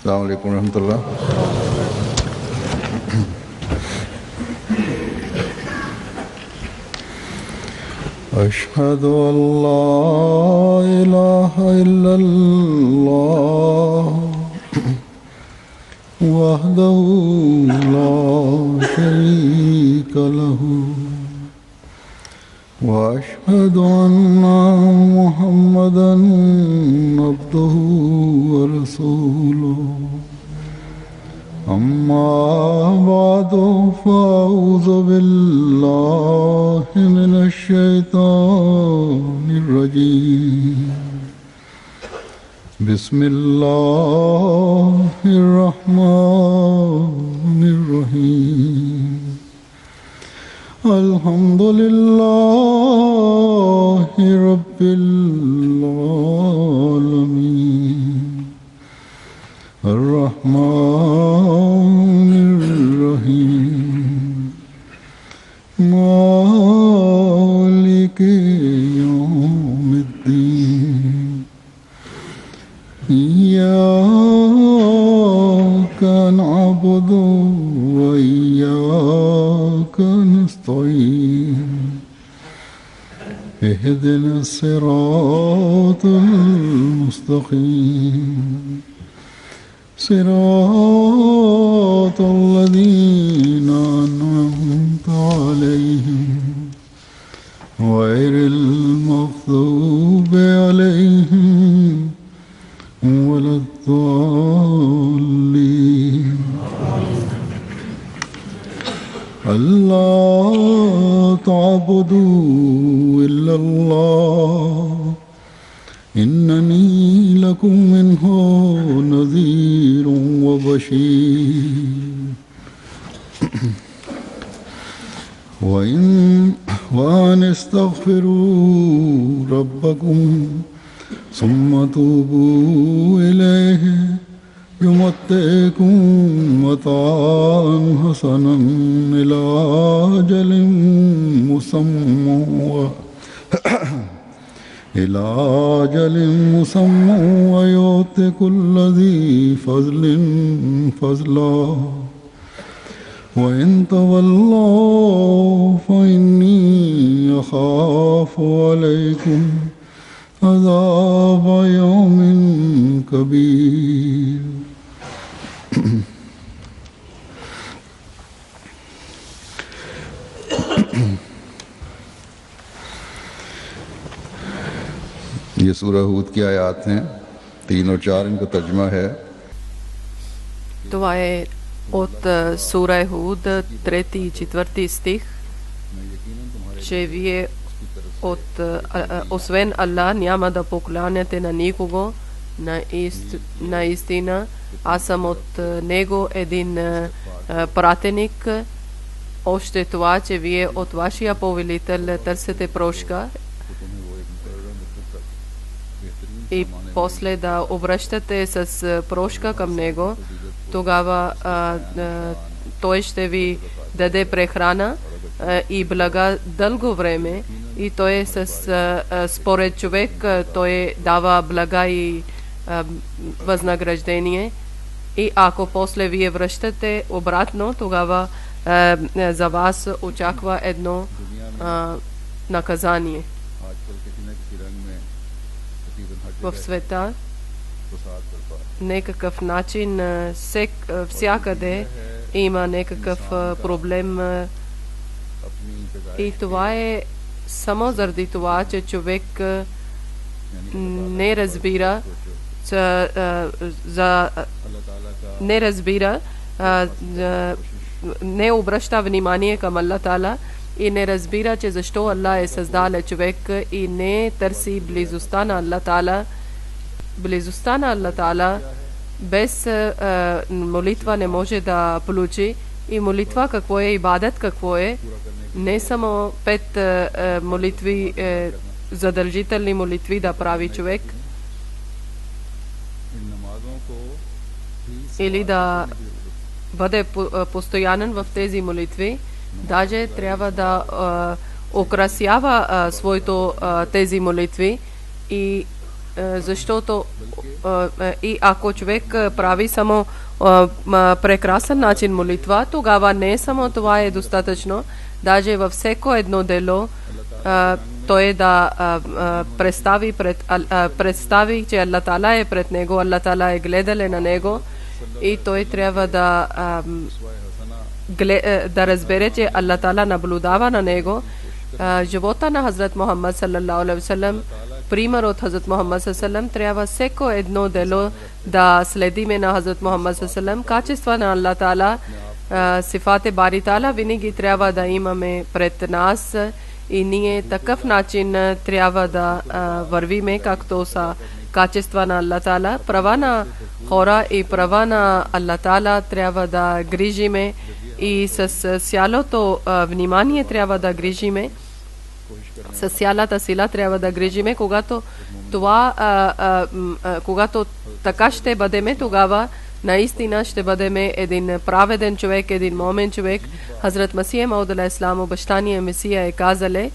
अस्सलाम वालेकुम रहमतुल्लाह। अशहदु अल्ला इलाहा इल्लल्लाह वहदहु ला शरीका लहू व अशहदु अन्ना मुहम्मदन अब्दुहु व रसूलुहु। अम्मा बादु फ़अऊज़ु बिल्लाहि मिनश शैतानिर रजीम। बिस्मिल्लाहिर रहमानिर रहीम। अल्हम्दुलिल्लाहि रब्बिल आलमीन अर्रहमानिर रहीम मालिकि यौमिद्दीन। इय्याका नअबुदु व इय्याका नस्तईन। इहदिनस सिरातल मुस्तक़ीम सिरातल लज़ीना अनअमता अलैहिम गैरिल मग़ज़ूबि अलैहिम वलद्दाल्लीन। अल्लाह ताबुदू इल्लल्लाह इन्ननी लकुम मिन्हु नज़ीरुन व बशीर। व अनिस्तग़फ़िरू रब्बकुम सुम्मा तूबू इलैहि युमत्तिकुम मताअन हसनन इला अजलिन मुसम्मा व यु'ति कुल्ला ज़ी फ़ज़लिन फ़ज़ला। व इन तवल्लव फ़इन्नी अख़ाफ़ु अलैकुम अज़ाब यौमिन कबीर। ये सूरह हूद की आयत हैं, 3 और 4 इनका तर्जुमा है। To je od Sura Hud 3. i 4. stih, че вие освен Аллах няма да покланяте на никого, наистина аз съм от него един пратеник. Още това, че вие от вашия повелител търсите прошка и после да обръщате с прошка към него, тогава той ще ви даде прехрана и блага дълго време, и той е според човек, той дава блага и възнаграждение. И ако после вие връщате обратно, тогава за вас очаква едно наказание. В света некакъв начин, всякъде има някакъв проблем, и това е само заради това, че човек не разбира, не обръща внимание към Аллах Таала и не разбира, че защо Аллах е създал човек, и не търси близостта на Аллах Таала. Близостта на Аллах Таала без молитва не може да получи. И молитва какво е, ибадат какво е, не само 5 молитви, задължителни молитви да прави човек, или да бъде постоянен в тези молитви. Даже трябва да украсява своето тези молитви и защото и ако човек прави само прекрасен начин молитва, тогава не само това е достатъчно, даже във всеко едно дело той да представи, че Аллах Таала е пред него, Аллах Таала е гледал на него и той трябва да разбере, че Аллах Таала наблюдава на него. Живота на Хазрат Мухаммад саллалаху алейхи ва саллям, пример от Хазрат Мухаммад саллалаху алейхи ва саллям, трябва всеко едно дело да следиме на Хазрат Мухаммад саллалаху алейхи ва саллям. Качества на Аллах Таала, сифате Бари Таала винаги трябва да имаме пред нас и ние такъв начин трябва да вървиме, както са качества на Аллах Таала. Права на хора и права на Аллах Таала трябва да грижиме и с цялото внимание трябва да грижиме, с цялата сила трябва да грижиме. Когато така ще бъдеме, тогава наистина ще бъдем един праведен човек, един момен човек. Хазрат Масия Мауд алейхи салам, обещания Месия, е казале,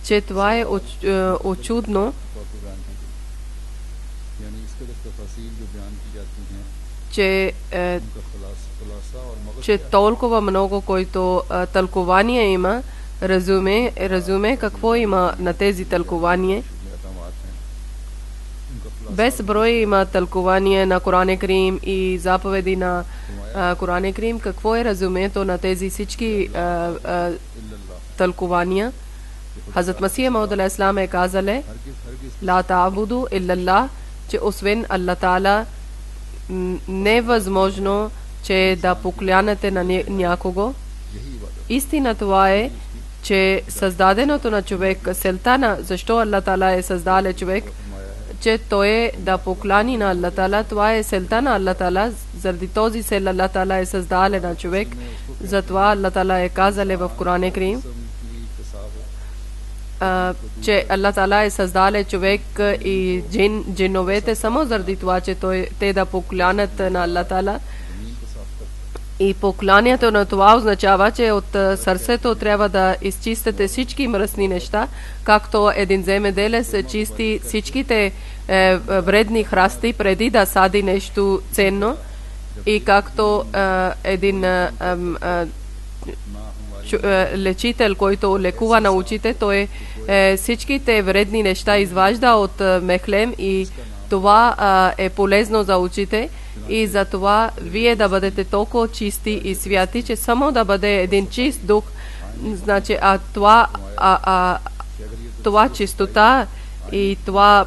че това е очудно, че толкова много, който тълкования има, разуме какво има на тези тълкования. Без брой има тълкование на Коран Карим и заповеди на Коран Карим. Какво е разумението на тези всички тълкования? Хазрат Масия Мауд алейхи салам е казале: ла та'буду иллаллах, че освен Аллах Таала невъзможно, че да поклянете на някого. Истина това е, че създаденото на човек, целта на защо Аллах Таала е създал човек, че той е да поклани на Аллах Таала. Това е целта на Аллах Таала. Заради този цел Аллах Таала е създал на човек. Затова Аллах Таала е казал в Коран Карим, че Аллах Таала е създал човек и джиновете само заради това, че те да покланят на Аллах Таала. И покланието на това означава, че от сърцето трябва да изчистите всички мръсни неща, както един земеделец чисти всичките вредни храсти преди да сади нещо ценно, и както един лечител, който лекува на очите, той всичките вредни неща изважда от мехлем и това е полезно за очите. И за това вие да бъдете толкова чисти и святи, че само да бъде един чист дух, значи това чистота и това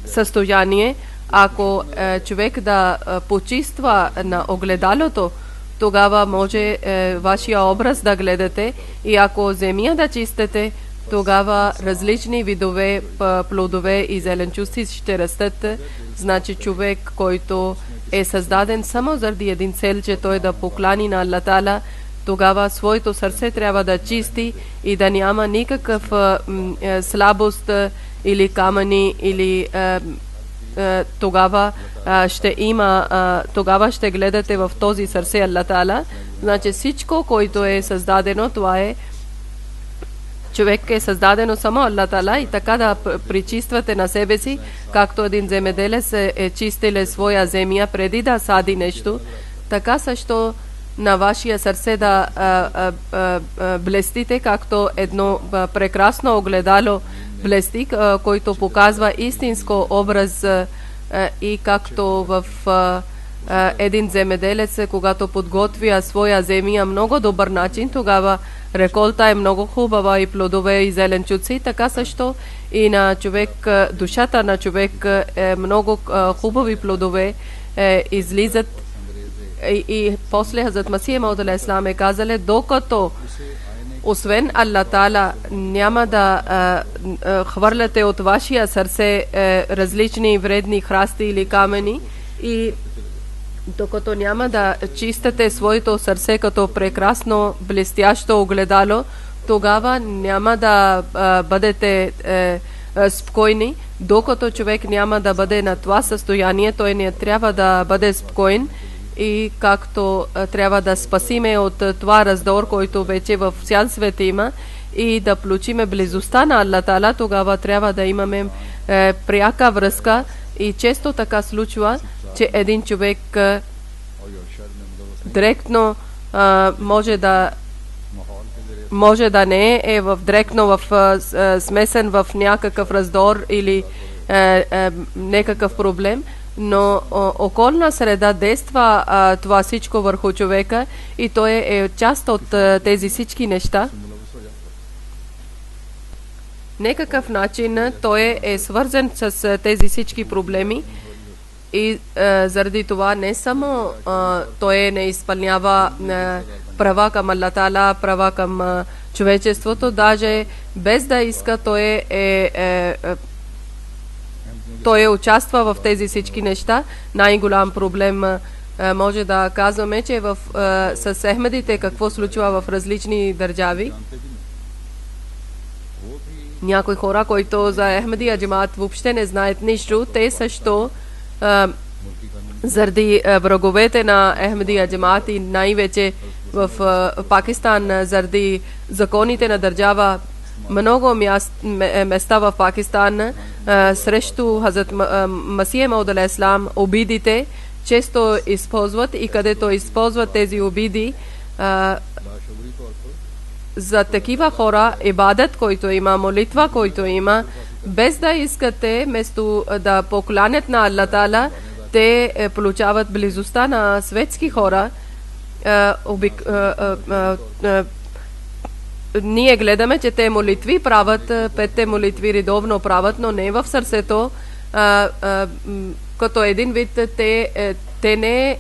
състояние, ако човек да почиства на огледалото, тогава може вашия образ да гледате, и ако земя да чистите, тогава различни видове плодове и зеленчуци ще растат. Значи човек, който е създаден само заради един цел, че той да поклани на Аллах Таала, тогава своето сърце трябва да чисти и да няма никакъв слабост или камъни, или тогава ще гледате в този сърце Аллах Таала. Значи всичко, което е създадено, това е човек е създадено само Аллах Таала, и така да причиствате на себе си, както един земеделец е чистил своя земя преди да сади нещо, така също на вашия сърце да блестите, както едно прекрасно огледало блести, който показва истинско образ, и както в един земеделец, когато подготвя своя земя много добър начин, тогава реколта е много хубава и плодове и зеленчуци. Така също и на човек, душата на човек е много хубави плодове излизат. И после Хазрат Масия Мауд алейхи салам е казале, докато освен Аллах Таала няма да хвърляте от вашия сърце различни вредни храсти или камъни, и докато няма да чистите своето сърце като прекрасно блестящо огледало, тогава няма да бъдете спокойни. Докато човек няма да бъде на това състояние, той не трябва да бъде спокоен, и както трябва да спасиме от това раздор, който вече в цял свет има, и да получиме близостта на Аллах Таала, тогава трябва да имаме пряка връзка и често така случва, че един човек директно може да не е директно смесен в някакъв раздор или някакъв проблем, но околна среда действа това всичко върху човека и той е част от тези всички неща. Некакъв начин той е свързан с тези всички проблеми и заради това не само той не изпълнява права към Аллах Таала, права към човечеството, даже без да иска той участва в тези всички неща. Най-голям проблем може да казваме, че с Ахмедите какво случва в различни държави. Някои хора, които за Ахмедия джамаат въобще не знаят нищо, те също заради враговете на Ахмедия джамаат и най-вече в Пакистан, заради законите на държава, много места в Пакистан срещу Хазрат Масия Мауд алейхи ислам обидите често използват и където използват тези обиди за такива хора, ибадат, който има, молитва, който има, без да искате, вместо да покланят на Аллах Таала, те получават близостта на светски хора. Ние гледаме, че те молитви правят, петте молитви редовно правят, но не в сърцето. Като един вид те не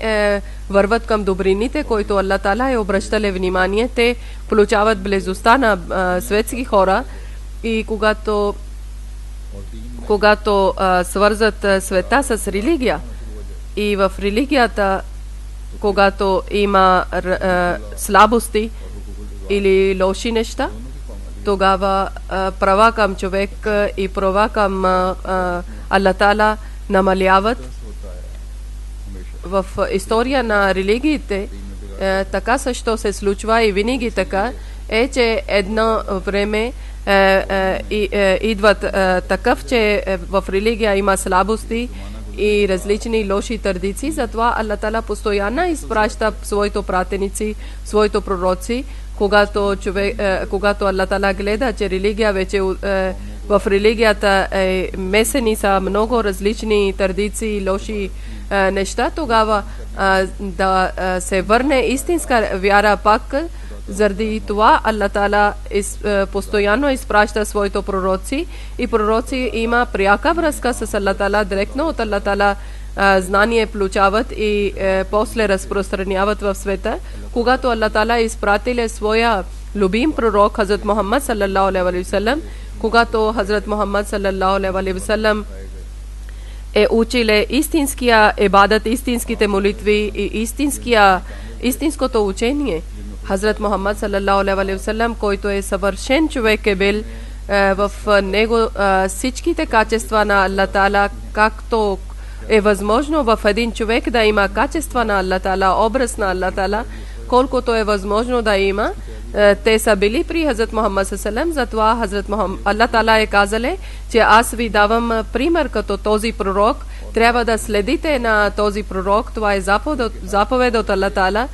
върват към добрините, които Аллах Таала е обръщали внимание. Те получават близостта на светски хора и когато свързат света с религия и в религията, когато има слабости или лоши неща, тогава права към човек и права към Аллах Таала намаляват. В история на религиите така също се случва и винаги така е, че едно време идват такъв, че в религия има слабости и различни лоши традиции, затова Аллах Таала постоянно изпраща своите пратеници, своите пророци, когато Аллах Таала гледа, че религия вече в религията месени са много различни традиции и лоши неща, тогава да се върне истинска вяра пак. Заради това Аллах Таала постоянно изпраща своите пророци и пророци има пряка връзка с Аллах Таала, директно от Аллах Таала знание получават и после разпространяват в света. Когато Аллах Таала изпратил своя любим пророк Хазрат Мухаммад саллаллаху алейхи ва саллям, когато Хазрат Мухаммад саллаллаху алейхи ва саллям е учил истинския ибадат, истинските молитви и истинското учение, Хазрат Мухаммад саллаллаху алейхи ва саллям, който е съвършен човек, е бил в него всичките качества на Аллах Таала, както е възможно в един човек да има качества на Аллах Таала, образ на Аллах Таала, колкото е възможно да има. Те са били при Хазрат Мухаммад саллаллаху, затова Хазрат Аллах Таала е казал, че аз ви давам пример като този пророк, трябва да следите на този пророк, това е заповед от Аллах Таала.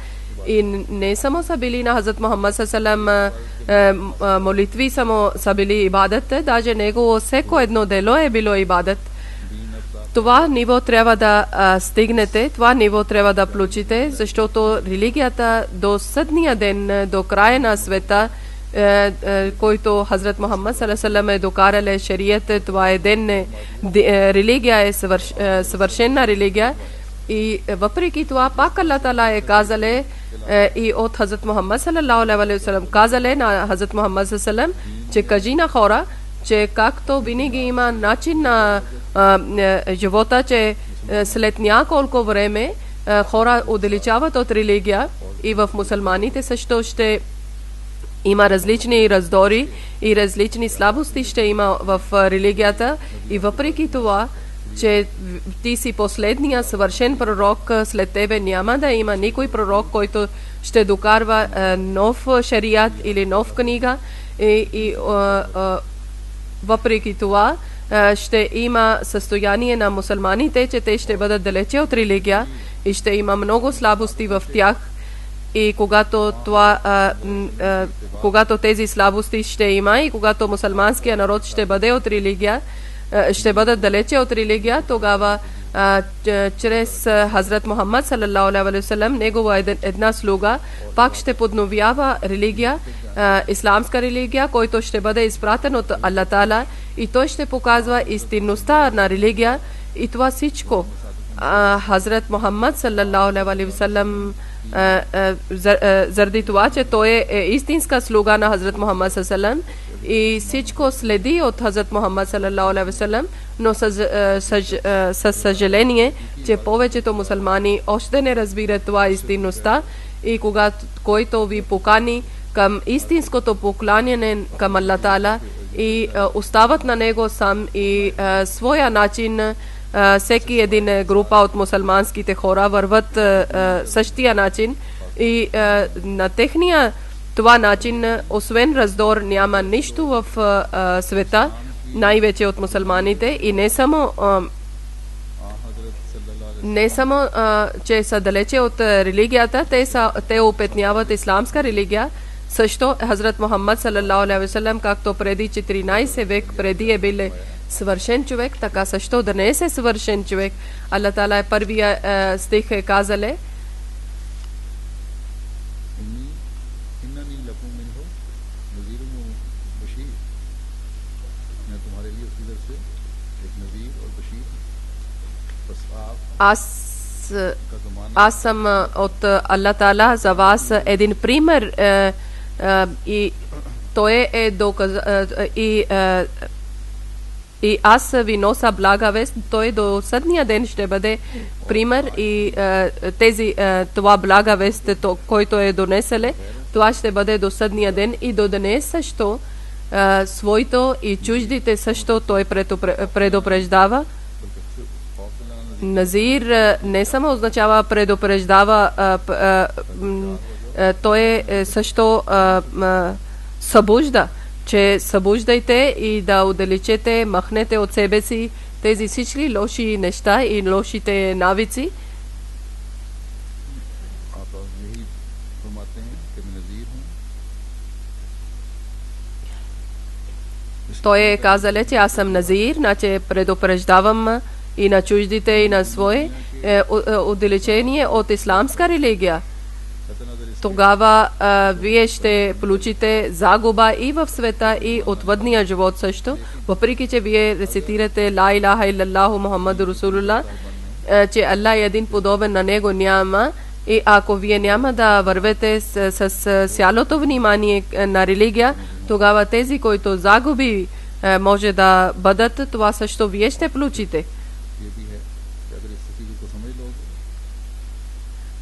И не само са били на Хазрат Мухаммад саллаллаху, молитви само са били ибадат, даже него всеко едно дело е било ибадат. Това ниво трябва да стигнете, това ниво трябва да получите, защото религията до съдния ден, до края на света, който Хазрат Мухаммад саллаллаху е докарал шарият, това е религия е съвършена религия. И въпреки това пак Аллах Таала е казал и от Хазрат Мухаммад саллаллаху алейхи ва саллям казал на Хазрат Мухаммад саллаллаху, че кажи на хора, че както винаги има начин на живота, че след няколко време хора отдалечават от религия и в мусулманите също ще има различни раздори и различни слабости ще има в религията и въпреки това, че ти си последния съвършен пророк, след тебе няма да има никой пророк, който ще докарва нов шариат или нов книга и въпреки това ще има състояние на мусулманите, че те ще бъдат далече от религия и ще има много слабости в тях. И когато тези слабости ще има и когато мусулманския народ ще бъде от религия, ще бъдат далече от религия, тогава чрез Хазрат Мухаммад салаллаху алейхи ва саллям, негова една слуга, пак ще подновява религия, исламска религия, който ще бъде изпратен от Аллах Таала и той ще показва истинността на религия и това всичко. Хазрат Мухаммад салаллаху алейхи ва саллям, заради това, че той е истинска слуга на Хазрат Мухаммад салаллаху алейхи ва саллям и всичко следи от Хазрат Мухаммад салаллаху алейхи ва саллям, но със съжаление, че повечето мусулмани още не разбират това истинността и който ви покани към истинското покланяне към Аллах Таала и остават на него сам и своя начин, всеки един група от мусулманските хора върват същия начин и на техния това начин, освен раздор, няма нищо в света, най-вече от мусулманите и не само, че са далече от религията, те опетняват исламска религия. Също Хазрат Мухаммад салаллаху алейхи ва саллям, както преди 14 век преди е бил свършен човек, така също днес е свършен човек. Аллах Таала първия стих е казале: аз съм от Аллах Таала за вас един пример и той е и аз ви нося блага вест, той до съдния ден ще бъде пример и това блага вест, който е донеселе, това ще бъде до съдния ден и до днес също своето и чуждите също той предупреждава. Назир не само означава предупреждава, той също събужда, че събуждайте и да отдалечете, махнете от себе си тези всички лоши неща и лошите навици. Той е казал, че аз съм Назир, значи предупреждавам и на чуждите, и на свои отдалечение от исламска религия. Тогава вие ще получите загуба и в света, и от въдния живот също. Въпреки че вие рецитирате Ла илаха илаллаху Мухаммаду Расулуллах, че Аллах е един подобен на него няма, и ако вие няма да вървете с цялото внимание на религия, тогава тези, които загуби може да бъдат, това също вие ще получите.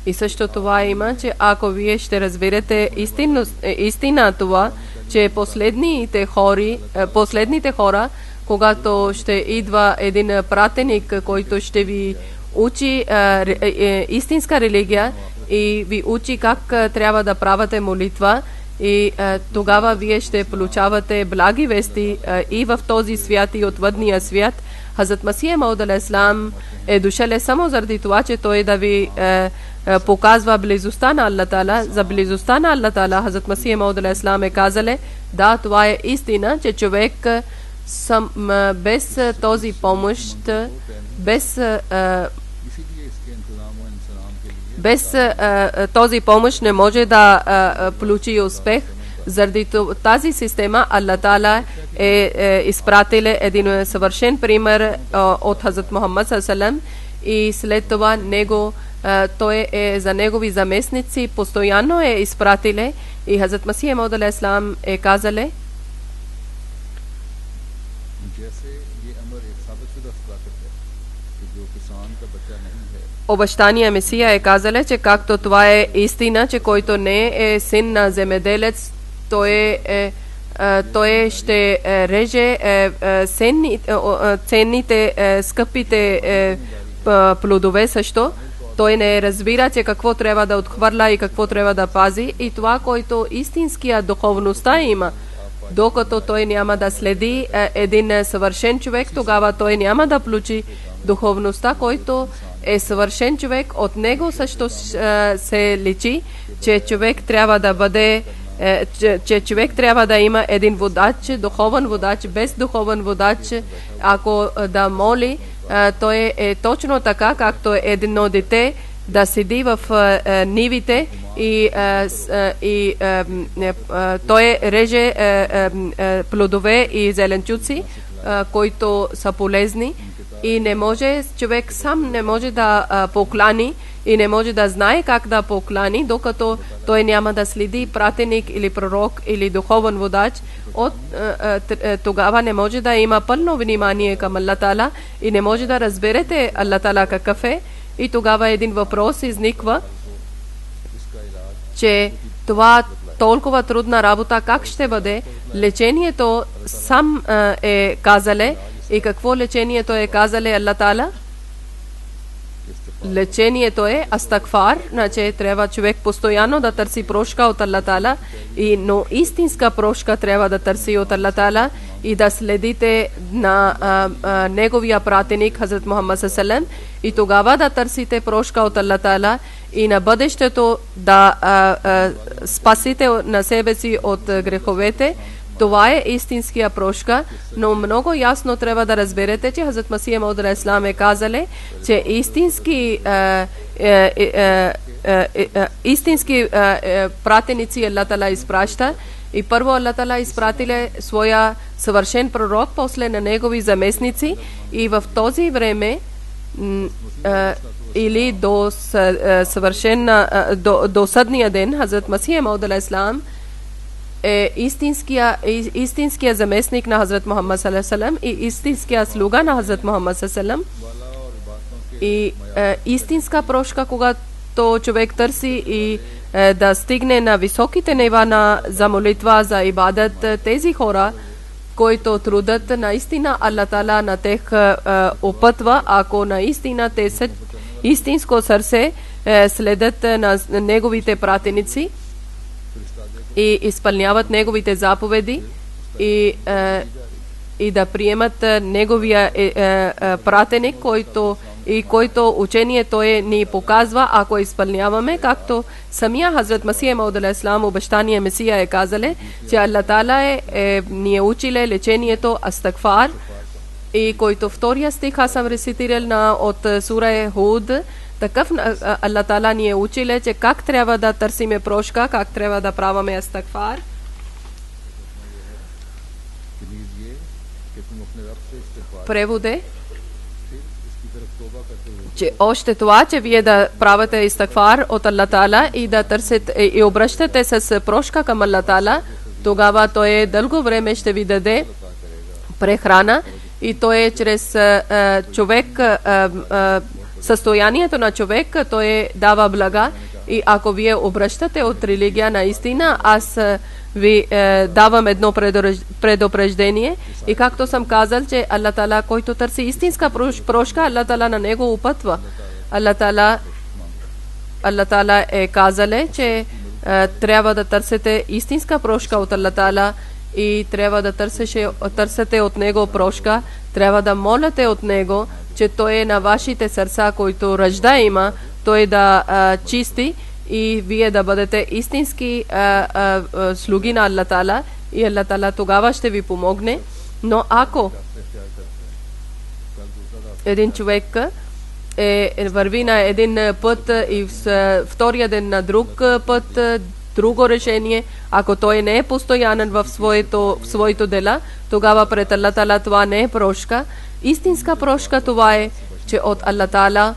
И също това има, че ако вие ще разберете истина това, че последните хора, когато ще идва един пратеник, който ще ви учи истинска религия и ви учи как трябва да правите молитва, и тогава вие ще получавате благи вести и в този свят, и от въдния свят. Хазрат Масих Мауд алейхиссалам е дошъл само заради това, че той да ви показва близостта на Аллах Таала. За близостта на Аллах Таала Хазрат Масих Мауд алейхиссалам е казале: да, това е истина, че човек без този помощ, без този помощ не може да получи успех. Заради тази система Аллах Таала е изпратил един съвършен пример от Хазрат Мухаммад саллаллаху и след това той е за негови заместници постоянно е изпратил, и Хазрат Масих Мауд алейхиссалам е казале: обещания Месия е казале, че както това е истина, че който не е син на земеделец, той ще реже ценните, скъпите плодове също. Той не разбира, че какво трябва да отхвърля и какво трябва да пази. И това, който истинския духовността има, докато той няма да следи един съвършен човек, тогава той няма да получи духовността, който е съвършен човек. От него също се личи, че човек трябва да бъде, че човек трябва да има един водач, духовен водач. Без духовен водач, ако да моли, той е точно така, както едно дете да седи в нивите и той реже плодове и зеленчуци, които са полезни, и не може, човек сам не може да поклани и не може да знае как да поклани, докато той няма да следи пратеник или пророк или духовен водач. Тогава не може да има пълно внимание към Аллах Таала и не може да разберете Аллах Таала какъв е. И тогава един въпрос изниква, че това толкова трудна работа как ще бъде? Лечението сам е казале. И какво лечението е казале Аллах Таала? Лечението е астагфар, значи трябва човек постоянно да търси прошка от Аллах Таала, но истинска прошка трябва да търси от Аллах Таала и да следите на неговия пратеник Хазрат Мухаммад саллаллаху, и тогава да търсите прошка от Аллах Таала и на бъдещето да спасите на себе си от греховете. Това е истинския прошка, но много ясно трябва да разберете, че Хазрат Масих Мауд алейхиссалам е казале, че истински пратеници Аллах Таала изпраща. И първо Аллах Таала изпратиле своя съвършен пророк, после на негови заместници, и в този време или до съдния ден Хазрат Масих Мауд алейхиссалам е истинския заместник на Хазрат Мухаммад саллаллаху алейхи ва саллям и истинския слуга на Хазрат Мухаммад саллаллаху алейхи ва саллям. И истинска прошка, когато човек търси и да стигне на високите нива за молитва, за ибадат, тези хора, които трудат, наистина Аллах Таала на тех опътва, ако наистина те са истинско сърце следят на неговите пратеници и изпълняват неговите заповеди и да приемат неговия пратеник, който учение той ни показва, ако изпълняваме, както самия Хазрат Масих Мауд алейхиссалам, обещания Месия, е казале, че Аллах Таала ни е училе лечението астагфар, и който втория стих аз съм рецитирал от сура Худ. Такъв Аллах Таала ни е училе, че как трябва да търсиме прошка, как трябва да праваме астагфар. Преводе, че още това, че вие да правите истагфар от Аллах Таала и да търсите и обръщате с прошка към Аллах Таала, тогава той дълго време ще ви даде прехрана, и той е чрез човек, състоянието на човек, той дава блага. И ако вие обръщате от религия, наистина аз ви давам едно предупреждение. И както съм казал, че Аллах Таала, който търси истинска прошка, Аллах Таала на него опътва. Аллах Таала е казале, че трябва да търсите истинска прошка от Аллах Таала и трябва да търсите от него прошка, трябва да моляте от него, че той е на вашите сърца, който ражда има, той да чисти и вие да бъдете истински слуги на Аллах Таала, и Аллах Таала тогава ще ви помогне. Но ако един човек върви на един път и втория ден на друг път, друго решение, ако той не е постоянен в своето дела, тогава пред Аллах Таала това не е прошка. Истинска прошка това е, че от Аллах Таала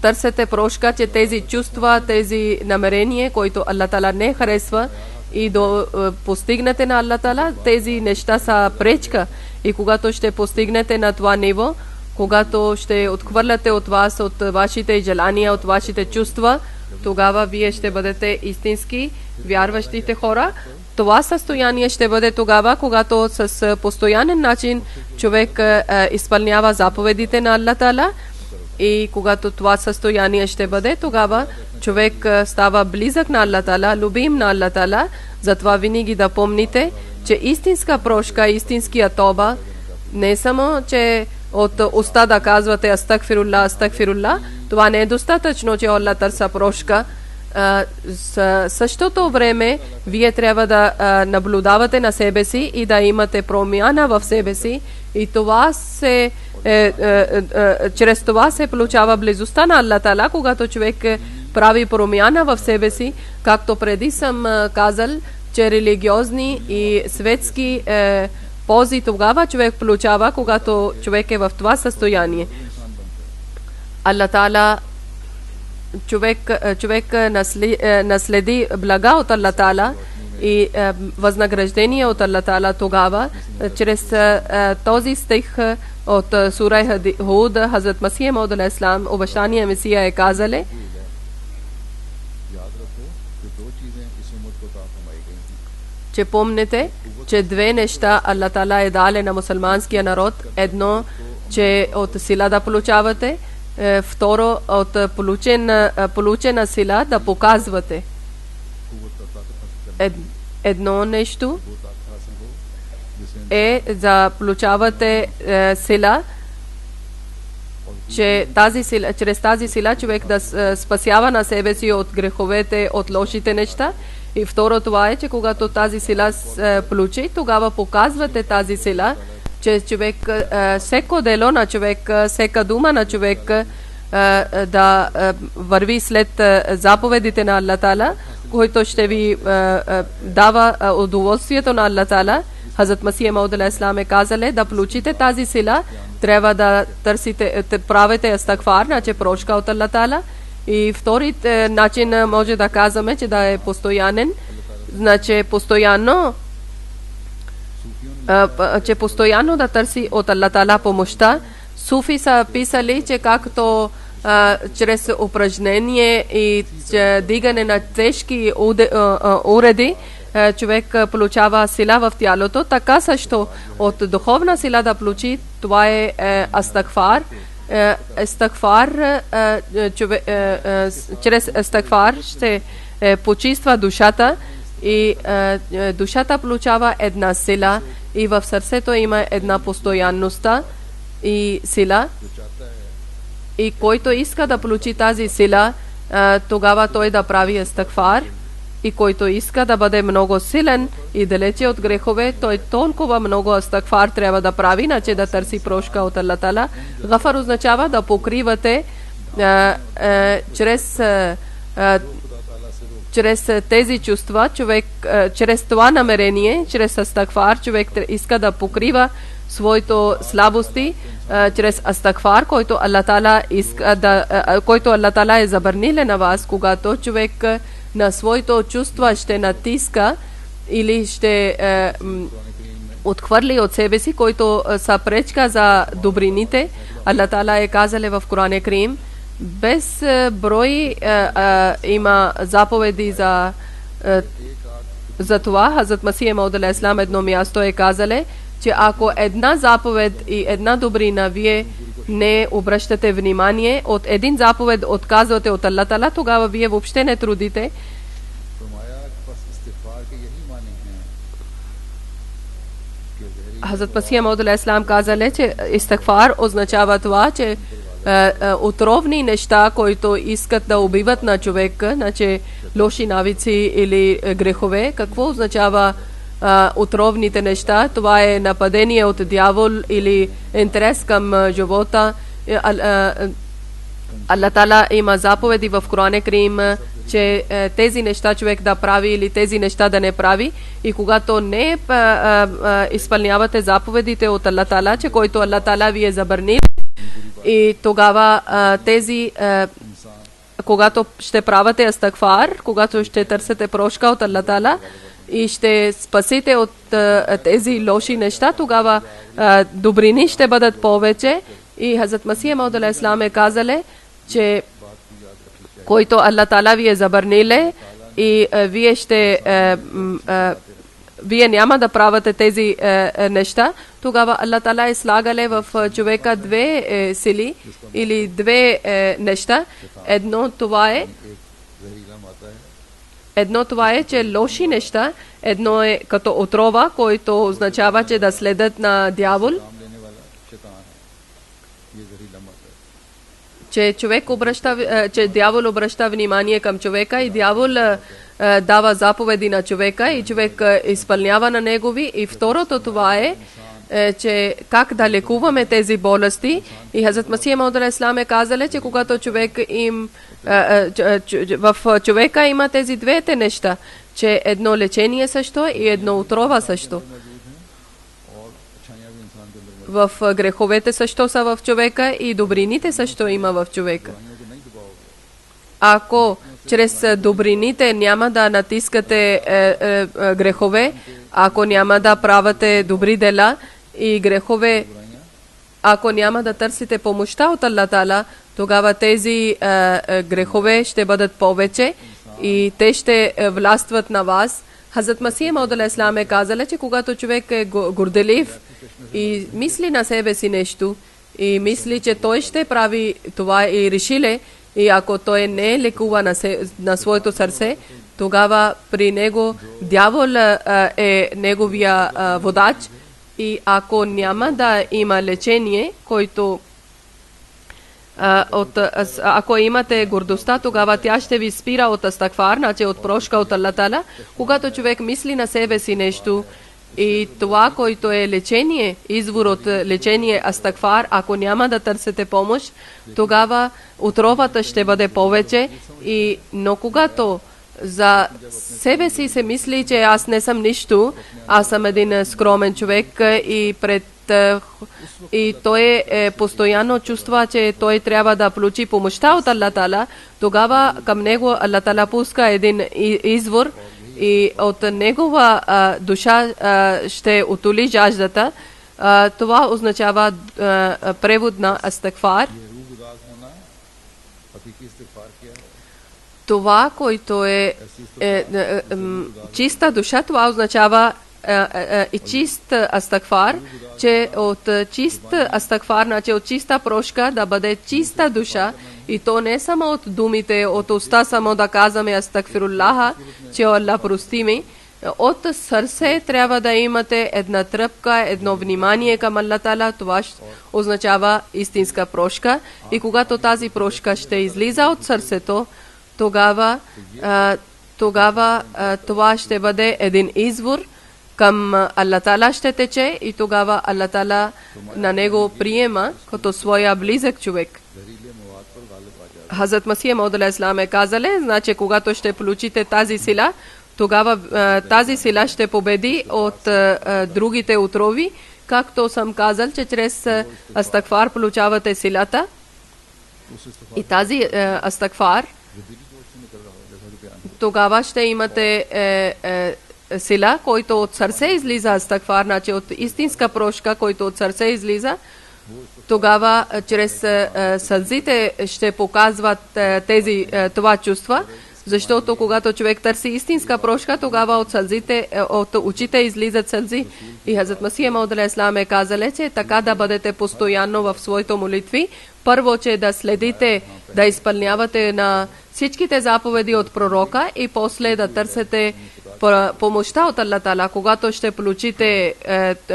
търсете прошка, че тези чувства, тези намерения, които Аллах Таала не харесва, и до постигнете на Аллах Таала, тези неща са пречка. И когато ще постигнете на това ниво, когато ще отхвърляте от вас, от вашите желания, от вашите чувства, тогава вие ще бъдете истински вярващите хора. Това състояние ще бъде тогава, когато с постоянен начин човек изпълнява заповедите на Аллах Таала И когато това състояние ще бъде, тогава човек става близък на Аллах Таала, любим на Аллах Таала. Затова винаги да помните, че истинска прошка, истинския тоба, не само, че от уста да казвате астагфирулlah, астагфирулlah, това не е достатъчно, че Аллах търса прошка. Същото време вие трябва да наблюдавате на себе си и да имате промяна в себе си, и това се чрез това се получава близостта на Аллах Таала, когато човек прави промяна в себе си. Както преди съм казал, че религиозни и светски пози тогава човек получава, когато човек е в това състояние. Аллах Таала, човек наследи блага от Аллах Таала и възнаграждение от Аллах Таала тогава, чрез този стих от сура Худ, Хазрат Масих Мауд алейхиссалам, обещания Месия, е казали, че помните, че две неща Аллах Таала е дали на мусулманския народ. Едно, че от сила да получавате, второ, от получена сила да показвате. Едно нещо е да получавате сила, че чрез тази сила човек да спасява на себе си от греховете, от лошите неща. И второ, това е, че когато тази сила получи, тогава показвате тази сила, че човек, всеко дело на човек, всека дума на човек да върви след заповедите на Аллах Таала, който ще ви дава удоволствието на Аллах Таала. Хазрат Масих Мауд алейхиссалам е казали, да получите тази сила, трябва да търсите, правите астагфар, значи прошка от Аллах Таала. И вторият начин може да казваме, че да е постоянен, значи постоянно да търси от Аллах Таала помощта. Суфи са писали, че както чрез упражнение и дигане на тежки уреди човек получава сила в тялото, така също от духовна сила да получи, това е астагфар. Чрез астагфар ще почиства душата и душата получава една сила и в сърцето има една постоянността и сила. И който иска да получи тази сила, тогава той да прави астагфар. И който иска да бъде много силен и далече от грехове, той толкова много астагфар трябва да прави, иначе да търси прошка от Аллах Таала. Гафар означава да покривате чрез тези чувства, човек, чрез това намерение, чрез астагфар, човек иска да покрива своите слабости, чрез астагфар, който Аллах Таала е забранил на вас. Когато човек на своето чувства ще натиска или ще отхвърли от себе си, който са пречка за добрините, Аллах Таала е казал в Коран Карим, без брой има заповеди за това. Хазрат Масих Мауд алейхиссалам едно място е казал, че ако една заповед и една добрина вие не обръщате внимание, от един заповед отказвате от Аллах Таала, тогава вие въобще не трудите. Хазрат Масих Мауд алейхиссалам казали, че истагфар означава това, че отровни неща, които искат да убиват на човека, значи лоши навици или грехове. Какво означава отровните неща? Това е нападение от дявол или интерес към живота. Аллах Таала има заповеди в Коран Карим, че тези неща човек да прави или тези неща да не прави. И когато не изпълнявате заповедите от Аллах Таала, че който Аллах Таала ви е забранил, и тогава когато ще правите астагфар, когато ще търсите прошка от Аллах Таала и ще спасите от тези лоши неща, тогава добрини ще бъдат повече. И Хазрат Масих Мауд алейхиссалам е казали, че който Аллах Таала ви е забранил и вие ще вие няма да правите тези неща, тогава Аллах Таала е слагале в човека две сили или две неща. Едно това е, че лоши неща, едно е като отрова, който означава, че да следят на дявол, че дявол обръща внимание към човека и дявол дава заповеди на човека и човек изпълнява на негови. И второто това е, че как да лекуваме тези болести. И Хазрат Масих Мауд алейхиссалам е казал, че когато в човека има тези двете неща, че едно лечение също и едно отрова също. В греховете също са в човека и добрините също има в човека. Ако чрез добрините няма да натискате грехове, ако няма да правите добри дела и грехове, ако няма да търсите помощта от Аллах Таала, тогава тези грехове ще бъдат повече и те ще властват на вас. Хазрат Масих Мауд алейхиссалам е казал, че когато човек е горделив и мисли на себе си нещо и мисли, че той ще прави това и решиле, и ако той не лекува на своето сърце, тогава при него дявол е неговия водач. И ако няма да има лечение, който ако имате гордостта, тогава тя ще ви спира от астагфар, значи от прошка от Аллах Таала. Когато човек мисли на себе си нещо и това, което е лечение, извор от лечение астагфар, ако няма да търсите помощ, тогава отровата ще бъде повече. Но когато за себе си се мисли, че аз не съм нищо, аз съм един скромен човек и той постоянно чувства, че той трябва да получи помощта от Аллах Таала, тогава към него Аллах Таала пуска един извор и от негова душа ще утоли жаждата. Това означава превод на астагфар. Това, което е чиста душа, това означава и чист астагфар, че от чист астагфар, значи от чиста прошка да бъде чиста душа. И то не само от думите, от уста само да казваме астагфируллаха, че Аллах прости ми. От сърце трябва да имате една тръпка, едно внимание към Аллах Таала. Това означава истинска прошка. И когато тази прошка ще излиза от сърцето, тогава това ще бъде един извор към Аллах Таала ще тече и тогава Аллах Таала на него приема като своя близък човек. Хазрат Масих Мауд алейхиссалам е казал, значи когато ще получите тази сила, тогава тази сила ще победи от другите отрови, както съм казал, че чрез астагфар получавате силата. И тази астагфар тогава ще имате сила, който от сърце излиза астагфар, значи от истинска прошка, който от сърце излиза. Тогава чрез сълзите ще показват това чувства, защото когато човек търси истинска прошка, тогава от сълзите, от очите излизат сълзи. И Хазрат Масих Мауд алейхиссалам е казал, че така да бъдете постоянно в своите молитви. Първо, че да следите, да изпълнявате на всичките заповеди от пророка и после да търсите помощта от Аллах Таала. Когато ще получите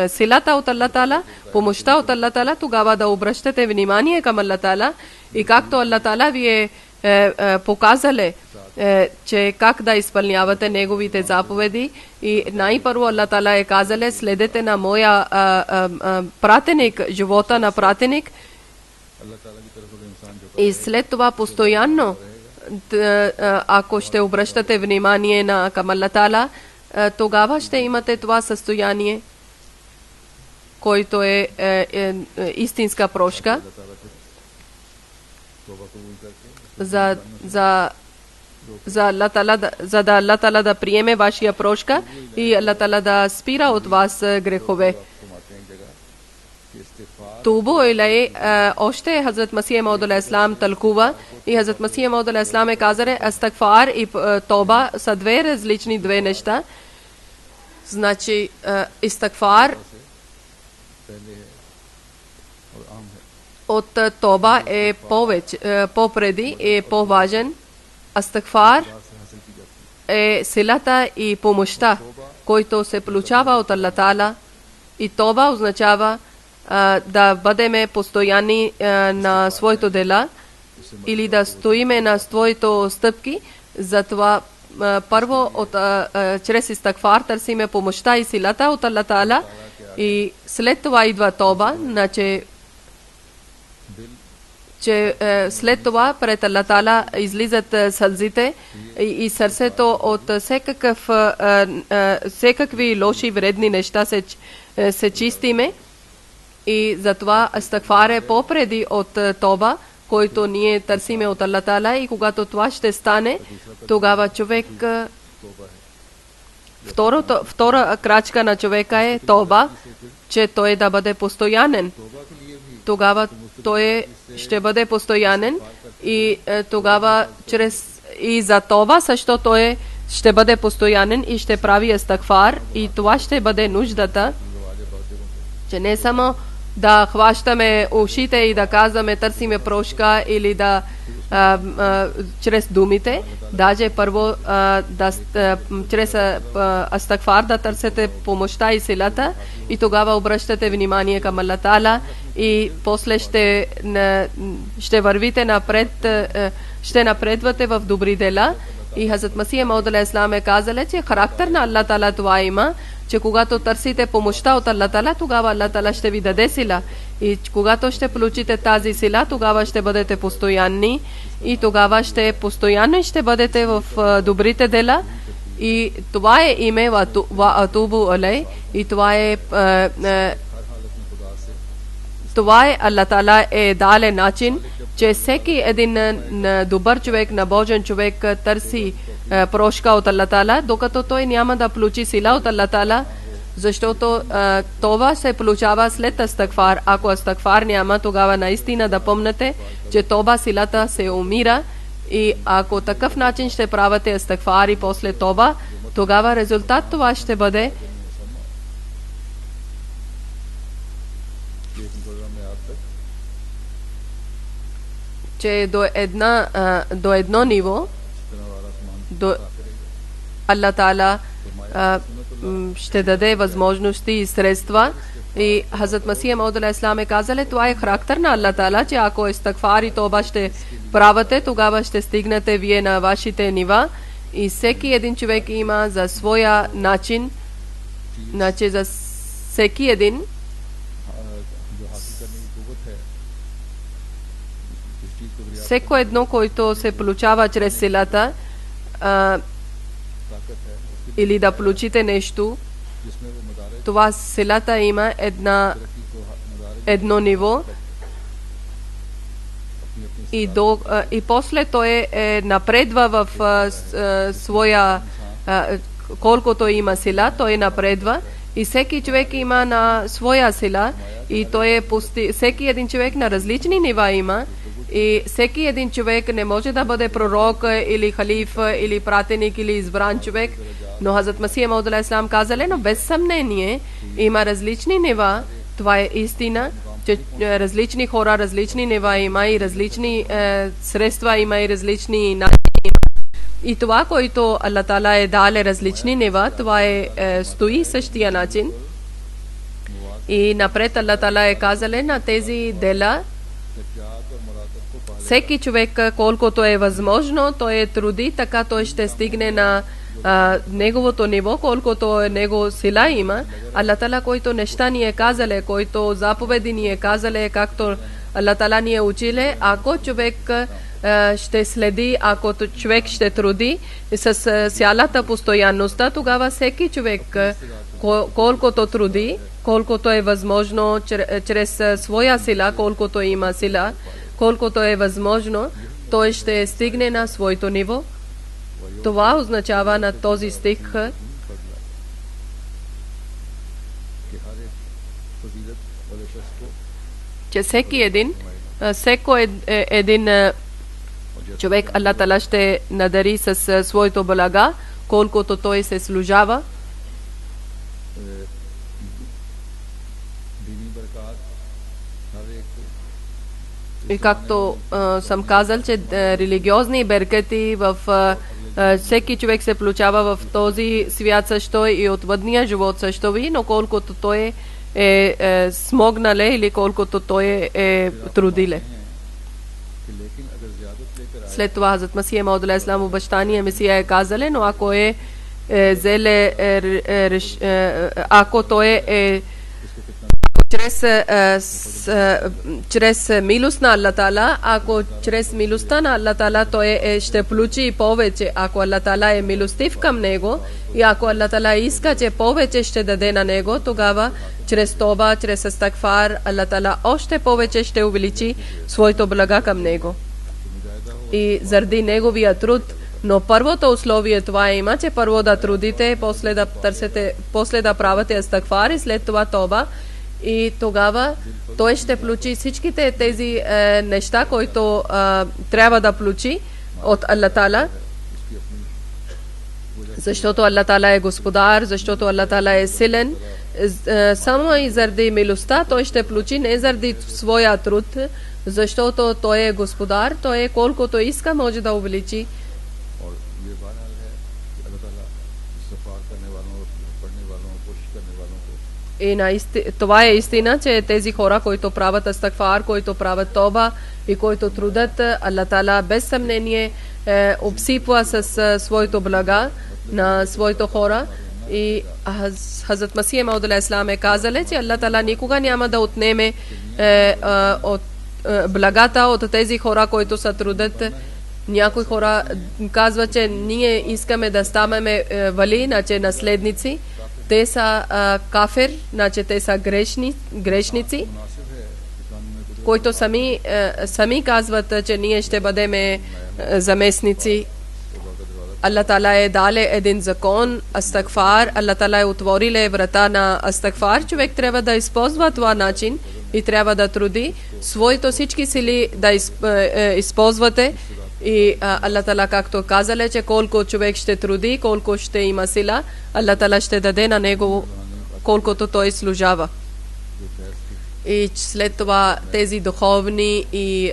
силата от Аллах Таала, помощта от Аллах Таала, тогава да обръщате внимание към Аллах Таала. И както Аллах Таала ви е показале, че как да изпълнявате неговите заповеди. И най-първо Аллах Таала е казале, следете на моя пратеник, живота на пратеник. И след това постоянно, ако ще обръщате внимание към Аллах Таала, тогава ще имате това състояние, който е истинска прошка. За да Аллах Таала да приеме вашия прошка и Аллах Таала да спира от вас грехове. Тубу илай още Хазрат Масих Мауд алейхиссалам тълкува и Хазрат Масих Мауд алейхиссалам е казал, астагфар и тоба са две различни неща. Значи истагфар от тоба е повече, попреди е по-важен. Астагфар е силата и помощта, който се получава от Аллах Таала. И тоба означава да бъдеме постоянни на своето дела или да стоиме на своите стъпки. Затова първо чрез истагфар търсиме помощта и силата от Аллах Таала и след това идва тоба, че след това пред Аллах Таала излизат сълзите и сърцето от всекакви лоши вредни неща се чистиме. И затова астагфар е попреди от тоба, който ние търсиме от Аллах Таала, и когато това ще стане, тогава човек втора крачка на човека е тоба, че той да бъде постоянен. Тогава той ще бъде постоянен и тогава и за това също той ще бъде постоянен и ще прави астагфар, и това ще бъде нуждата, че не само да хващаме ушите и да казваме търсиме прошка или да чрез думите, даже първо чрез астагфар да търсите помощта и силата, и тогава обръщате внимание към Аллах Таала и после ще вървите напред, ще напредвате в добри дела. И Хазрат Масих Мауд алейхи салам е казал, че характер на Аллах Таала това има, че когато търсите помощта от Аллах Таала, тогава Аллах Таала ще ви даде сила. И когато ще получите тази сила, тогава ще бъдете постоянни и тогава постоянно ще бъдете в добрите дела. И това е име ва атубу алей, и това е Аллах Таала е дале начин, че всеки един добър човек, набожен човек търси прошка от Аллах Таала, докато той няма да получи сила от Аллах Таала, защото това се получава след астагфар. Ако астагфар няма, тогава наистина да помните, че това силата се умира, и ако такъв начин ще правите астагфар и после това, тогава резултат това ще бъде че до едно ниво Аллах Таала ще даде възможности и средства. И Хазрат Масих Мауд алейхи салам е казал, това е характер на Аллах Таала, че ако астагфар и тоба ще правите, тогава ще стигнете вие на вашите нива. И всеки един човек има за своя начин, значи за всеки един всеко едно, който се получава чрез силата, или да получите нещо, това силата има едно ниво, и после той напредва в своя, колкото има сила, той напредва, и всеки човек има на своя сила, и всеки един човек на различни нива има. И всеки един човек не може да бъде пророк или халиф или пратеник или избран човек, но Хазрат Масих Мауд алейхи салам казале, но без съмнение има различни нива. Това е истина, че различни хора, различни нива има, и различни средства има, и различни начини. И това, който Аллах Таала е дале различни нива, това стои същия начин. И напред Аллах Таала е казале на тези дела, всеки човек, колкото е възможно, той труди, така той ще стигне на неговото ниво, колкото него сила има. Аллах Таала, който неща ни е казале, който заповеди ни е казале, както Аллах Таала ни е училе, ако човек ще следи, ако човек ще труди с цялата постоянността, тогава всеки човек, колкото труди, колкото е възможно, чрез своя сила, колкото има сила, колкото е възможно, той ще стигне на своето ниво. Това означава на този стих, че всеки един човек Аллах Таала ще надари с своето блага, колкото той се служава. दीनी बरकत हर एक И както съм казал, че религиозни беркети в всеки човек се получава в този свят също и от въдния живот също ви, но колкото той е смогнале или колкото той е трудиле. След това Хазрат Масих Мауд алейхи салам обещание Месия е казале, но ако ако той е чрез милост на Аллах Таала, ако чрез милостта на Аллах Таала той ще получи повече, ако Аллах Таала е милостив към него и ако Аллах Таала иска, че повече ще даде на него, тогава чрез тоба, чрез астагфар, Аллах Таала още повече ще увеличи своето блага към него. И заради неговия труд, но първото условие това има, че първо да трудите, после да търсите, после да правите астагфар и след това тоба. И тогава той ще получи всичките тези неща, които трябва да получи от Аллах Таала, защото Аллах Таала е господар, защото Аллах Таала е силен. Само и заради милостта той ще получи, не заради своя труд, защото той е господар, той е колкото иска може да увеличи. И това е истина, че тези хора, които правят астагфар, които правят тоба и които трудят, Аллах Таала без съмнение обсипва с своето блага на своите хора. И Хазрат Масих Мауд алейхи салам е казале, че Аллах Таала никога няма да отнеме от благата от тези хора, които са трудят. Някои хора казват, че ние искаме да ставаме вали, значи наследници. Те са кафир, значи те са грешници, които сами казват, че ние ще бъдем заместници. Аллах Таала е дале един закон, астагфар, Аллах Таала е отвориле врата на астагфар. Човек трябва да използва това начин и трябва да труди своите всички сили да използвате. И Аллах Таала, както казале, че колко човек ще труди, колко ще има сила, Аллах Таала ще даде на него колкото той служава. И след това тези духовни и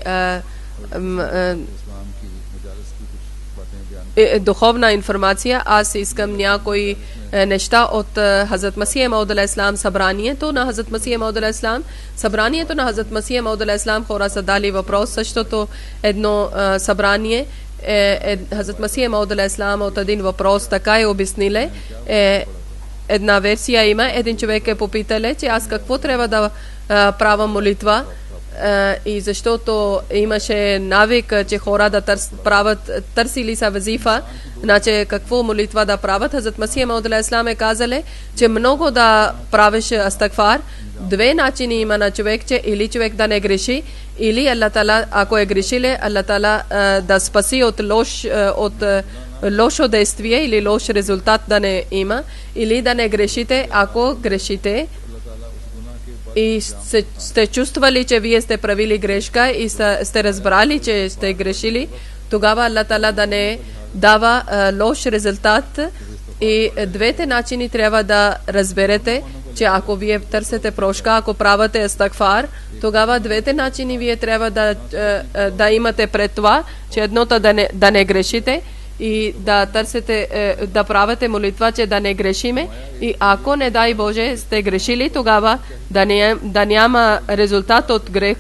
духовна информация, аз искам някои неща от Хазрат Масих Мауд алейхи салам, събранието на Хазрат Масих Мауд алейхи салам. Събранието на Хазрат Масих Мауд алейхи салам, хора са дали въпрос, същото едно събрание, Хазрат Масих Мауд алейхи салам от един въпрос така е обясниле. Една версия има, един човек е попитале, че аз какво трябва да правя молитва, и защото имаше навик, че хора да търсили са вазифа, значи какво молитва да правят. Хазрат Масих Мауд алейхи салам е казале, че много да правиш астагфар. Две начини има на човек, че или човек да не греши, или Аллах Таала, ако е грешиле, Аллах Таала да спаси от лошо действие или лош резултат да не има, или да не грешите, ако грешите и сте чувствали, че вие сте правили грешка и сте разбрали, че сте грешили, тогава Аллах Таала да не дава лош резултат. И двете начини трябва да разберете, че ако вие търсите прошка, ако правите астагфар, тогава двете начини вие трябва да имате пред това, че едното да не грешите и да търсите, да правите молитва, че да не грешиме. И ако, не дай Боже, сте грешили, тогава да няма резултат от грех.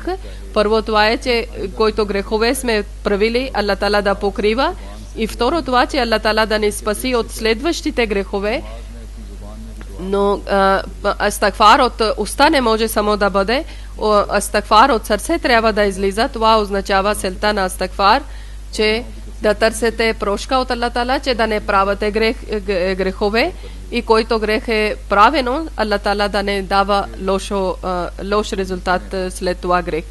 Първо това е, че който грехове сме правили, Аллах Таала да покрива. И второ това, че Аллах Таала да ни спаси от следващите грехове. Но астагфар от уста не може само да бъде, астагфар от сърце трябва да излиза. Това означава целта на астагфар, че да търсите прошка от Аллах Таала, че да не правите грехове, и който грех е правено, Аллах Таала да не дава лош резултат след това грех.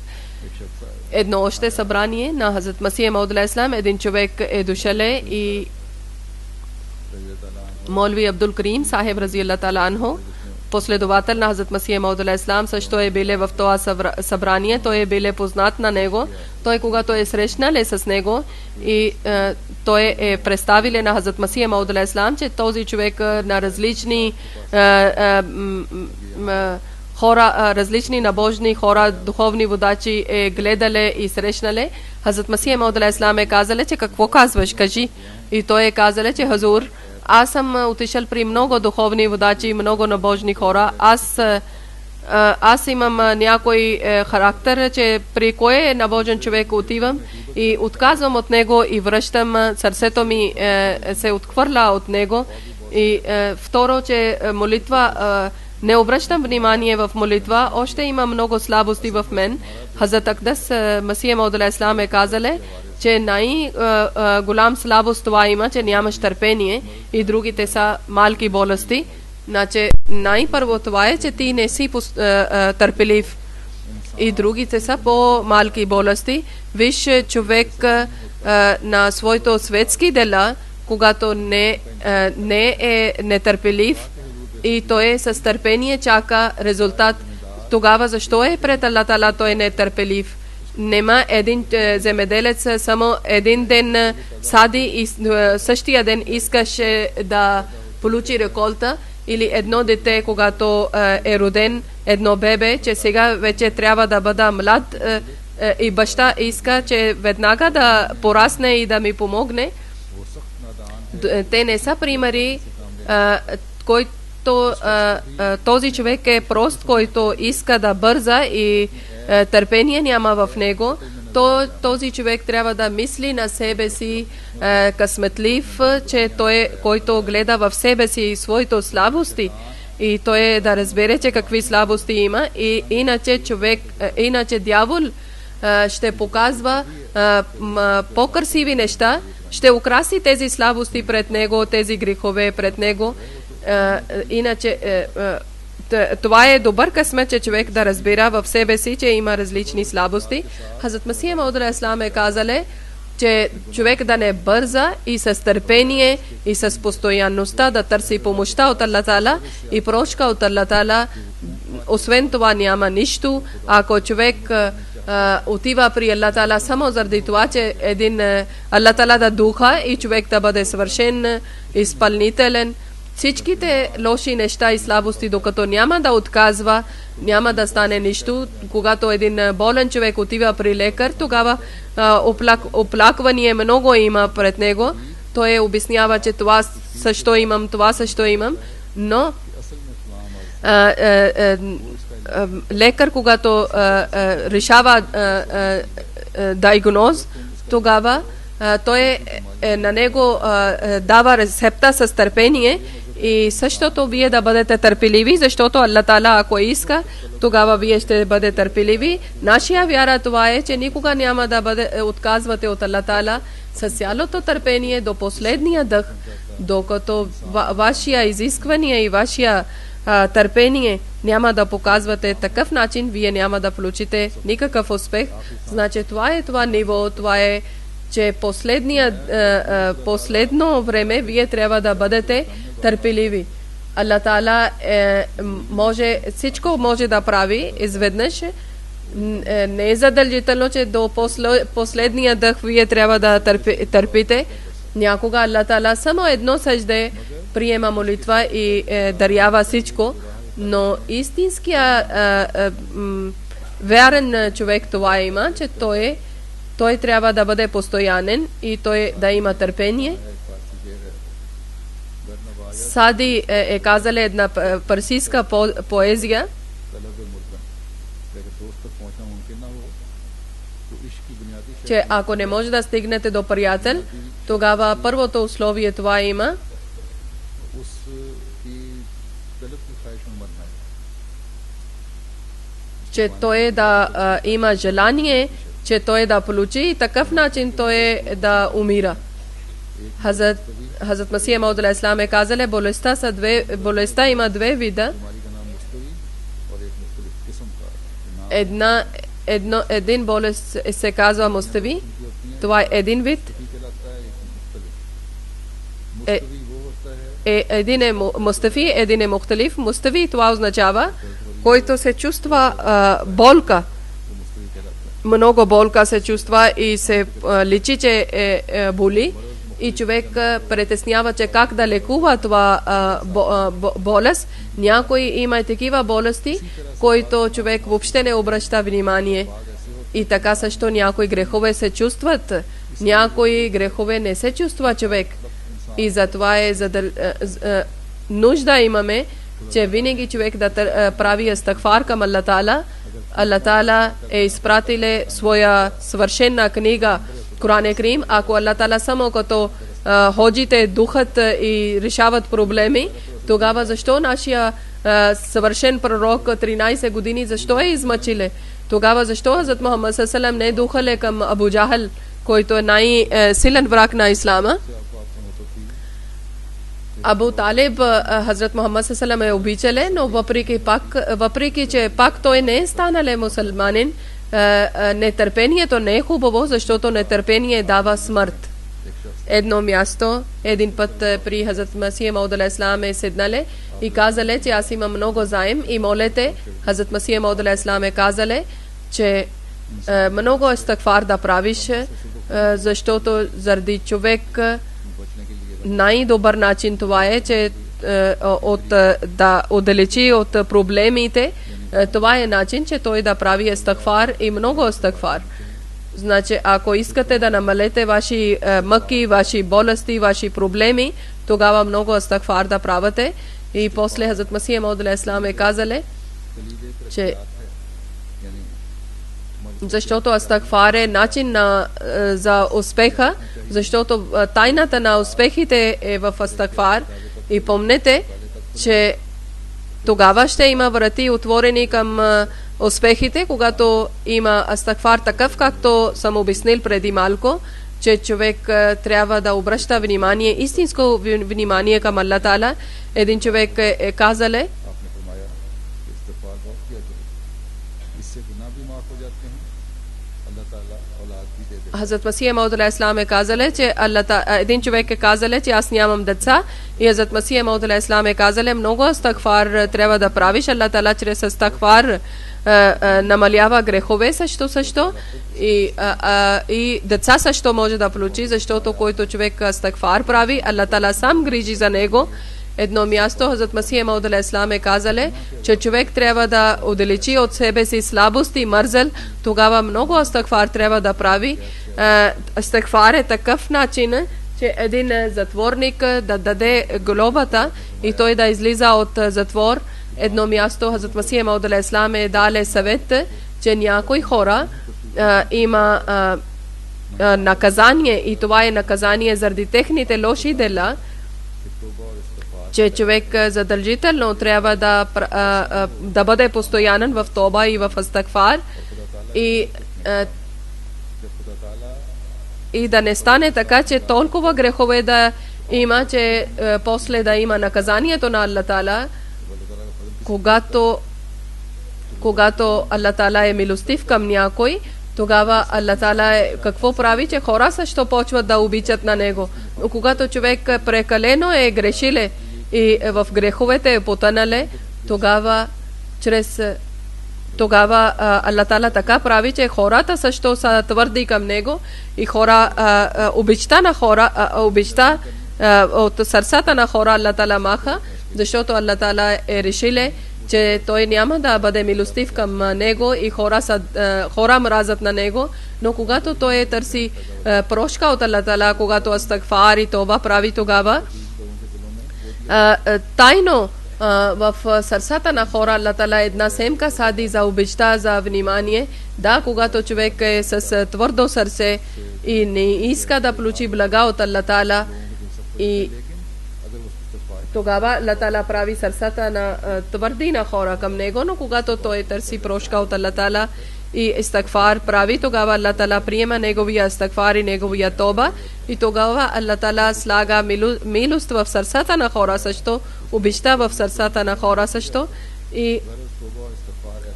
Едно още събрание на Хазрат Масих Мауд алейхи салам, един човек е дошале и Молви Абдул Карим Сахиб рази Аллах Таала анху последовател на Хазрат Масия Мауд алейхиссалам, също е биле в това събрание, той е биле познат на него. Той когато е срещнал с него и той е представил на Хазрат Масия Мауд алейхиссалам, че този човек на различни хора, различни набожни хора, духовни водачи е гледале и срещнале. Хазрат Масия Мауд алейхиссалам е казале, че какво казваш, кажи. И той е казале, че Хазур, аз съм отишъл при много духовни водачи, много набожни хора. Аз имам някой характер, че при кой набожен човек отивам и отказвам от него и връщам, сърцето ми се отхвърля от него. И второ, че молитва, не обръщам внимание в молитва, още има много слабости в мен. Хазрат Акдас Масия Мауд алейхиссалам е казале, че най-голям слабост това има, че нямаш търпение и другите са малки болести. Значи най-първо това е, че ти не си търпелив и другите са по-малки болести. Виж човек на своето светски дела, когато не е нетърпелив и той с търпение чака резултат, тогава защо е пред Аллах Таала той нетърпелив? Нема един земеделец само един ден сади и същия ден искаше да получи реколта, или едно дете, когато е роден, едно бебе, че сега вече трябва да бъда млад и баща иска, че веднага да порасне и да ми помогне. Те не са примери, който този човек е прост, който иска да бърза и търпение няма в него. Този човек трябва да мисли на себе си късметлив, че той, който гледа в себе си своите слабости и той да разбере, че какви слабости има, и иначе дявол ще показва по-красиви неща, ще украси тези слабости пред него, тези грехове пред него. Иначе това е добър късмет, че човек да разбира в себе си, че има различни слабости. Хазрат Масия Мауд алейхиссалам е казале, че човек да не бърза и с търпение и с постоянността да търси помощта от Аллах Таала и прошка от Аллах Таала. Освен това няма нищо. Ако човек отива при Аллах Таала само заради това, че един Аллах Таала да духа и човек да бъде съвършен, изпълнителен, всичките лоши неща и слабости, докато няма да отказва, няма да стане нищо. Когато един болен човек отива при лекар, тогава оплакване много има пред него. Той обяснява, че това също имам, това също имам. Но лекар, когато решава диагноз, тогава той на него дава рецепта с търпение. И същото вие да бъдете търпеливи, защото Аллах Таала, ако иска, тогава вие ще бъдете търпеливи. Нашия вяра това е, че никога няма да отказвате от Аллах Таала с цялото търпение до последния дъх, докато вашия изисквания и вашия търпение няма да показвате такъв начин, вие няма да получите никакъв успех. Значи това е това ниво, това е, че последно време вие трябва да бъдете търпеливи. Аллах Таала всичко може да прави изведнъж. Не е задължително, че до последния дъх вие трябва да търпите. Някога Аллах Таала само едно съжде приема молитва и дарява всичко, но истинския верен човек това има, че той трябва да бъде постоянен и той да има търпение. Сади е казала една персийска поезия, че ако не може да стигнете до приятел, тогава първото условие това има, че той да има желание, че той да получи и такъв начин той да умира. Хазрат Масия Мауд алейхиссалам е казале, болестта има две вида. Един болест се казва мустави, това е един вид. един е мустафи, един е мухталиф. Мустафи, това означава, който се чувства болка. Много болка се чувства и се личи, че боли. И човек притеснява, че как да лекува това болест. Някой има такива болести, които човек въобще не обръща внимание. И така също някои грехове се чувстват, някои грехове не се чувства човек. И затова нужда имаме, че винаги човек да прави астагфар към Аллах Таала. Аллах Таала е изпратил своя съвършена книга Коран Карим. Ако Аллах Таала само като ходите духът и решават проблеми, тогава защо нашия съвършен пророк 13 години защо е измъчиле? Тогава защо Хазрат Мухаммад саллаллаху не духале към Абу Джахал, който е най-силен враг на ислама? Абу Талиб Хазрат Мухаммад саллаллаху е обичале, но въпреки че пак той не е станале мусулманин, нетърпението не е хубаво, защото нетърпение дава смърт. Едно място, един път при Хазрат Масих Мауд алейхиссалам е седнале и казале, че аз имам много заем и молете. Хазрат Масих Мауд алейхиссалам е казале, че много астагфар да правиш, защото заради човек най-добър начин това е, че да отдалечи от проблемите. Това е начин, че той да прави астагфар и много астагфар. Значи, ако искате да намалете ваши мъки, ваши болести, ваши проблеми, тогава много астагфар да правите. И после Хазрат Масих Мауд алейхиссалам е казале, че защото астагфар е начин за успеха, защото тайната на успехите е в астагфар. И помнете, че тогава ще има врати отворени към успехите, когато има астагфар такъв, както съм обяснил преди малко, че човек трябва да обръща внимание, истинско внимание към Аллах Таала. Един човек е казале, Хазрат Масих Мауд алейхиссалам е казале, че един човек е казале, че аз нямам деца, и Хазрат Масих Мауд алейхиссалам е казале, много астагфар трябва да правиш. Аллах Таала чрез астагфар намалява грехове също и деца също може да получи, защото който човек астагфар прави, Аллах Таала сам грижи за него. Едно място Хазрат Масих Мауд алейхиссалам е казале, че човек трябва да отдалечи от себе си слабост и мързел, тогава много астагфар трябва да прави. Астагфар е такъв начин, че един затворник да даде глобата и той да излиза от затвор. Едно място Хазрат Масих Мауд алейхиссалам е дале съвет, че някои хора има наказание, и това е наказание заради техните лоши дела, че човек задължително трябва да бъде постоянен в тоба и в астагфар и да не стане така, че толкова грехове да има, че после да има наказанието на Аллах Таала. Когато Аллах Таала е милостив към някой, тогава Аллах Таала какво прави, че хора също почват да обичат на него. Но когато човек прекалено е грешиле и в греховете е потънале, тогава Аллах Таала така прави, че хората също са твърди към него и обичта от сърцата на хора Аллах Таала маха, защото Аллах Таала е решиле, че той няма да бъде милостив към него и хора мразят на него. Но когато той търси прошка от Аллах Таала, когато астагфар и това прави, тогава тайно в сърцата на хора Аллах Таала една семка сади за обичта, за внимание. Да, когато човек е с твърдо сърце и не иска да получи блага от Аллах Таала, и тогава Аллах Таала прави сърцата на твърди на хора към него. Но когато той търси прошка от Аллах Таала и астагфар прави, тогава Аллах Таала приема неговия астагфар и неговия тоба, и тогава Аллах Таала слага милост в сърцата на хора също, обичта в сърцата на хора също. И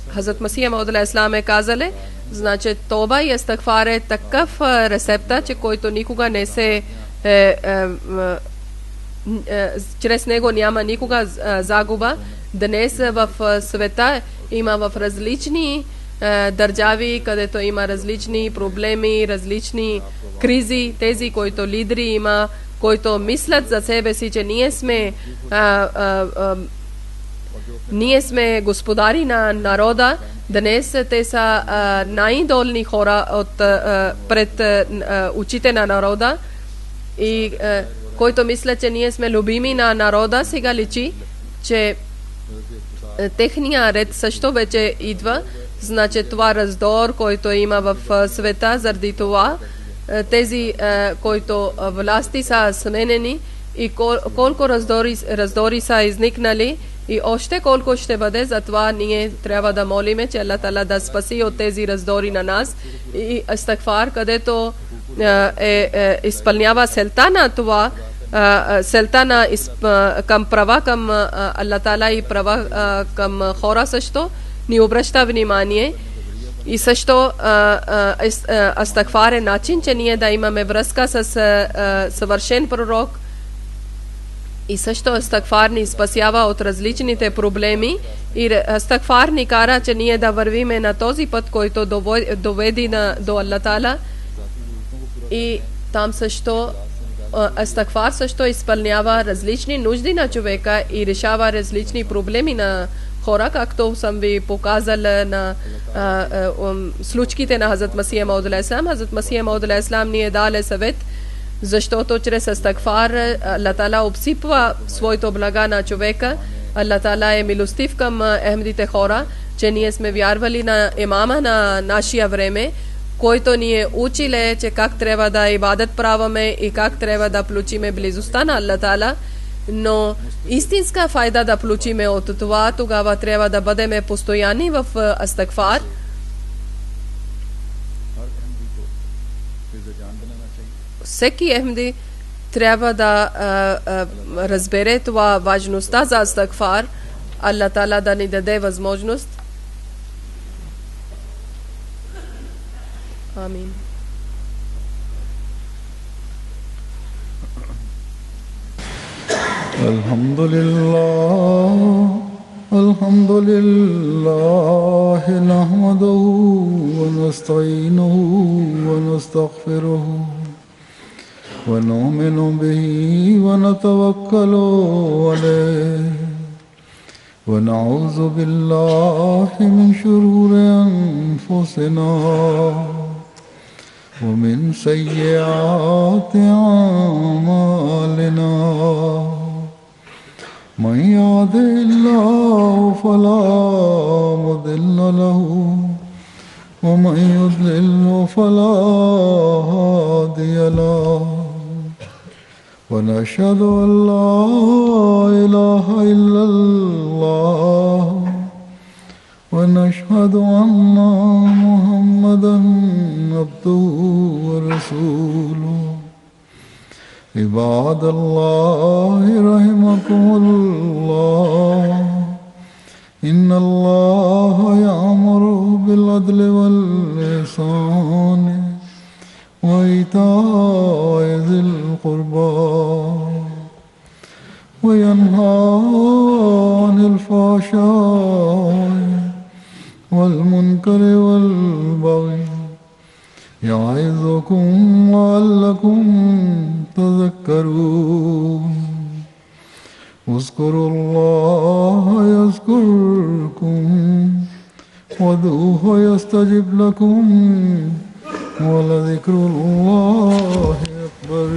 Хазрат Масих Мауд алейхиссалам е казале, значи тоба и астагфар е такъв рецепта, че който никога не се чрез него няма никога загуба. Днес в света има в различни държави, където има различни проблеми, различни кризи, тези, които лидери има, които мислят за себе си, че ние сме господари на народа. Днес те са най-долни хора пред очите на народа и който мисля, че ние сме любими на народа, сега личи, че техния ред също вече идва. Значи това раздор, който има в света, заради това тези, които власти са сменени и колко раздори са изникнали и още колко ще бъде, затова ние трябва да молиме, че Аллах Таала да спаси от тези раздори на нас. И астагфар, където изпълнява селта на това, селта към права към Аллах Таала и права към хора също ни обръща внимание. И също астагфар е начин, че ние да имаме връзка с съвършен пророк. И също астагфар ни спасява от различните проблеми и астагфар ни кара, че ние да вървиме на този път, който доведи до Аллах Таала. И там също астагфар също изпълнява различни нужди на човека и решава различни проблеми на хора, както съм ви показала на случките на Хазрат Масия Мауд алейхи салам. Хазрат Масия Мауд алейхи салам ни е даде съвет, защото чрез астагфар Аллах Таала обсипва своето блага на човека. Аллах Таала е милостив към ахмедите хора, че ние сме вярвали на имама на нашия време, който ни е училе, че как трябва да ибадат праваме и как трябва да получиме близостта на Аллах Таала. Но истинска файда да получиме от това, тогава трябва да бъдем постоянни в астагфар. Всеки ахмеди трябва да разбере това важността за астагфар. Аллах Таала да ни даде възможност. Амин. Alhamdulillah, nahmaduhu wa nasta'inuhu wa nastaghfiruhu wa nu'minu bihi wa natawakkalu alayhi wa na'udhu billahi min shururi anfusina ومن سيئات أعمالنا من يهده الله فلا مضل له ومن يضلل فلا هادي له ونشهد أن لا إله إلا الله ونشهد أن محمدا عبده ورسوله عباد الله رحمكم الله إن الله يأمر بالعدل والإحسان وإيتاء ذي القربى وينهى عن الفحشاء والمنكر والبغي يعظكم لعلكم تذكرون اذكروا الله يذكركم وادعوه يستجب لكم ولذكر الله أكبر.